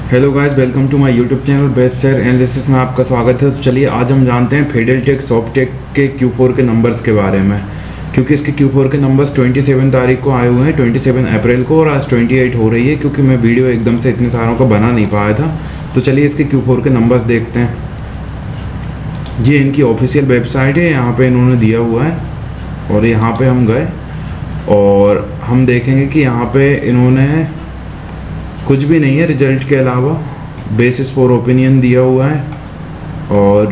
Hello guys, welcome to my YouTube channel best share analysis में आपका स्वागत है। तो चलिए आज हम जानते हैं फेडेलटेक सॉफ्टेक के Q4 के नंबर्स के बारे में, क्योंकि इसके Q4 के नंबर्स 27 तारीख को आए हुए हैं, 27 अप्रैल को, और आज 28 हो रही है क्योंकि मैं वीडियो एकदम से इतने सारों का बना नहीं पाया था। तो चलिए इसके Q4 के नंबर्स देखते हैं। ये इनकी ऑफिशियल वेबसाइट है, यहाँ पे इन्होंने दिया हुआ है और यहाँ पे हम गए और हम देखेंगे कि यहाँ पे इन्होंने कुछ भी नहीं है रिजल्ट के अलावा, बेसिस फॉर ओपिनियन दिया हुआ है। और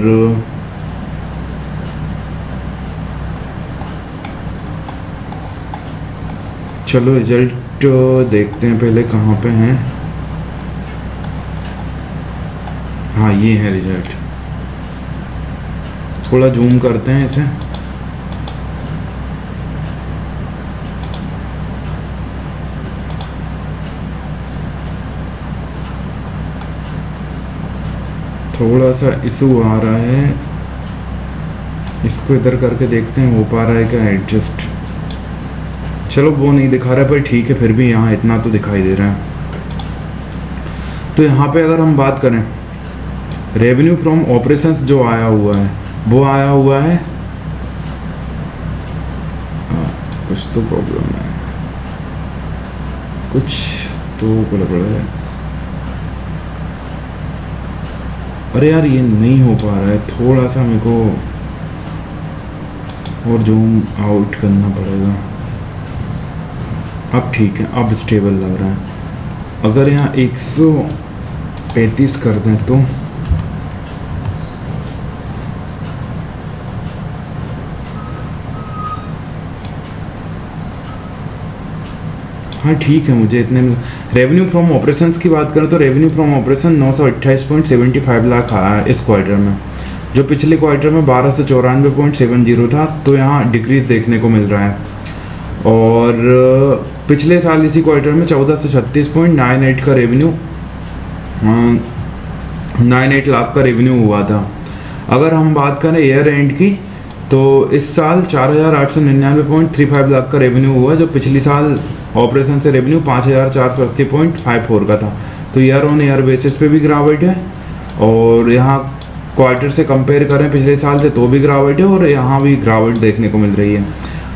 चलो रिजल्ट देखते हैं पहले कहाँ पे हैं। हाँ, ये है रिजल्ट। थोड़ा जूम करते हैं इसे। थोड़ा सा इशू आ रहा है, इसको इधर करके देखते हैं हो पा रहा है क्या एडजस्ट। चलो वो नहीं दिखा रहा है पर ठीक है, फिर भी यहाँ इतना तो दिखाई दे रहा है। तो यहाँ पे अगर हम बात करें रेवेन्यू फ्रॉम ऑपरेशंस जो आया हुआ है वो आया हुआ है, कुछ तो प्रॉब्लम है, कुछ तो गड़बड़ है। अरे यार ये नहीं हो पा रहा है, थोड़ा सा मेरे को और जूम आउट करना पड़ेगा। अब ठीक है, अब स्टेबल लग रहा है। अगर यहाँ 135 कर दें तो हाँ ठीक है। मुझे इतने में रेवेन्यू फ्रॉम ऑपरेशंस की बात करें तो रेवेन्यू फ्रॉम ऑपरेशन 928.75 लाख आया है इस क्वार्टर में, जो पिछले क्वार्टर में 1294.70 था। तो यहाँ डिक्रीज देखने को मिल रहा है। और पिछले साल इसी क्वार्टर में 1436.98 का रेवेन्यू 98 लाख का रेवेन्यू हुआ था। अगर हम बात करें ईयर एंड की तो इस साल 4899.35 लाख का रेवेन्यू हुआ, जो पिछली साल ऑपरेशन से रेवेन्यू 5480.54 का था। तो ईयर ऑन ईयर बेसिस पे भी गिरावट है, और यहाँ क्वार्टर से कंपेयर करें पिछले साल से तो भी गिरावट है, और यहाँ भी गिरावट देखने को मिल रही है।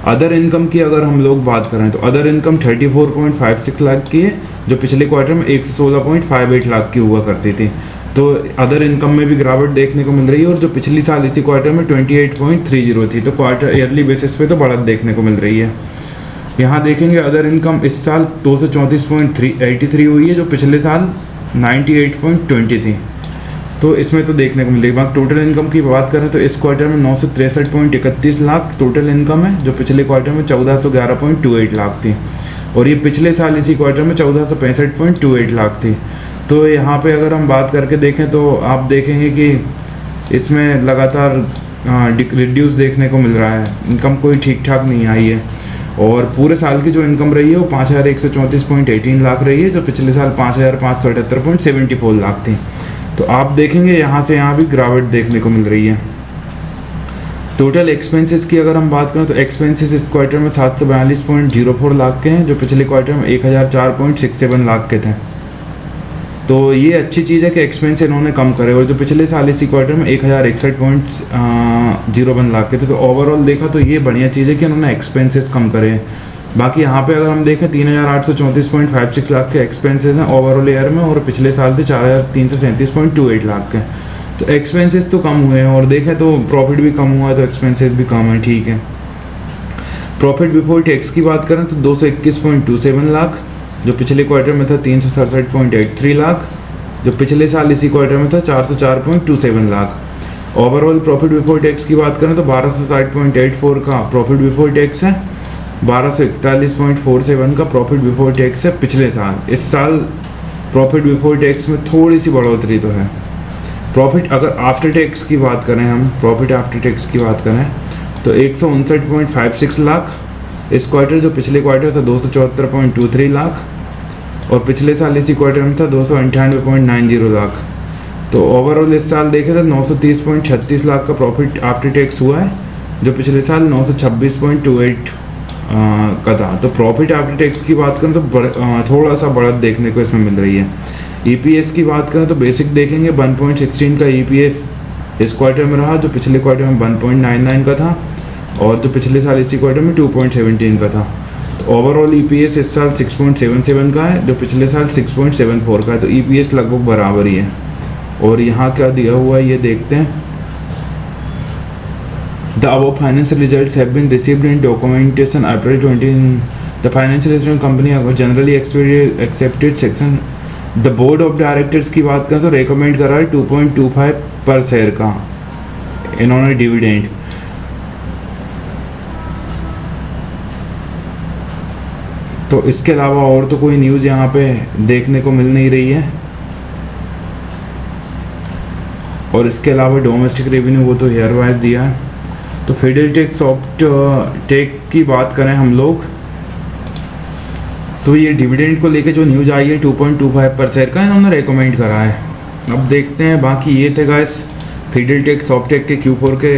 अदर इनकम की अगर हम लोग बात करें तो अदर इनकम 34.56 लाख की है, जो पिछले क्वार्टर में 116.58 लाख की हुआ करती थी। तो अदर इनकम में भी गिरावट देखने को मिल रही है, और जो पिछली साल इसी क्वार्टर में 28.30 थी। तो क्वार्टर ईयरली बेसिस पे तो बढ़त देखने को मिल रही है। यहाँ देखेंगे अदर इनकम इस साल 234.83 हुई है, जो पिछले साल 98.20 थी। तो इसमें तो देखने को मिल रही है। बाकी टोटल इनकम की बात करें तो इस क्वार्टर में 963.31 लाख टोटल इनकम है, जो पिछले क्वार्टर में 1411.28 लाख थी, और ये पिछले साल इसी क्वार्टर में 1465.28 लाख थी। तो यहाँ पे अगर हम बात करके देखें तो आप देखेंगे कि इसमें लगातार रिड्यूस देखने को मिल रहा है, इनकम कोई ठीक ठाक नहीं आई है। और पूरे साल की जो इनकम रही है वो 5134.18 लाख रही है, जो पिछले साल 5578.74 लाख थी। तो आप देखेंगे यहाँ से यहाँ भी गिरावट देखने को मिल रही है। टोटल एक्सपेंसेस की अगर हम बात करें तो एक्सपेंसेस इस क्वार्टर में 742.04 लाख के हैं, जो पिछले क्वार्टर में 1004.67 लाख के थे। तो ये अच्छी चीज़ है कि एक्सपेंस इन्होंने कम करे, और जो पिछले साल इसी क्वार्टर में 1061.01 लाख के थे। तो ओवरऑल देखा तो ये बढ़िया चीज़ है कि इन्होंने एक्सपेंसेस कम करे। बाकी यहाँ पे अगर हम देखें 3834.56 लाख के एक्सपेंसेस हैं ओवरऑल ईयर में, और पिछले साल थे 4337.28 लाख के। तो एक्सपेंसेस तो कम हुए हैं, और देखें तो प्रॉफिट भी कम हुआ है, तो एक्सपेंसेस भी कम है, ठीक है। प्रॉफिट बिफोर टैक्स की बात करें तो 221.27 लाख, जो पिछले क्वार्टर में था 367.83 लाख, जो पिछले साल इसी क्वार्टर में था 404.27 lakh. Overall profit before tax की बात करें तो 1260.84 का प्रॉफिट बिफोर टैक्स है, 1241.47 का प्रॉफिट बिफोर टैक्स है पिछले साल। इस साल प्रॉफिट बिफोर टैक्स में थोड़ी सी बढ़ोतरी तो है। प्रॉफिट अगर आफ्टर टैक्स की बात करें, हम प्रॉफिट आफ्टर टैक्स की बात करें तो 159.56 लाख इस क्वार्टर, जो पिछले क्वार्टर था 274.23 लाख, और पिछले साल इसी क्वार्टर में था 298.90 लाख। तो ओवरऑल इस साल देखें तो 930.36 लाख का प्रॉफिट आफ्टर टैक्स हुआ है, जो पिछले साल 926.28 का था। तो प्रॉफिट आफ्टर टैक्स की बात करें तो थोड़ा सा बढ़त देखने को इसमें मिल रही है। EPS की बात करें तो बेसिक देखेंगे 1.16 का EPS इस क्वार्टर में रहा, जो पिछले क्वार्टर में 1.99 का था और जो पिछले साल इसी क्वार्टर में 2.17 का था। तो ओवरऑल EPS इस साल 6.77 का है, जो पिछले साल 6.74 का है। तो EPS लगभग बराबर ही है। और यहाँ क्या दिया हुआ है ये देखते हैं। The above financial results have been received in documentation April 20. The financial instrument company generally accepted section. The board of directors की बात करें तो रेकमेंड करा है 2.25 पर शेयर का इन्होंने डिविडेंड। तो इसके अलावा और तो कोई न्यूज़ यहाँ पे देखने को मिल नहीं रही है। और इसके अलावा डोमेस्टिक रेवेन्यू वो तो ईयर वाइज दिया है। तो फिडेलिटी सॉफ्टटेक की बात करें हम लोग, तो ये डिविडेंड को लेके जो न्यूज़ आई है 2.25 पर शेयर का इन्होंने रेकमेंड करा है। अब देखते हैं। बाकी ये थे गाइस फिडेलिटी सॉफ्टटेक के Q4 के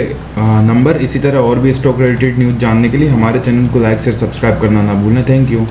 नंबर। इसी तरह और भी स्टॉक रिलेटेड न्यूज़ जानने के लिए हमारे चैनल को लाइक शेयर सब्सक्राइब करना ना भूलें। Thank you.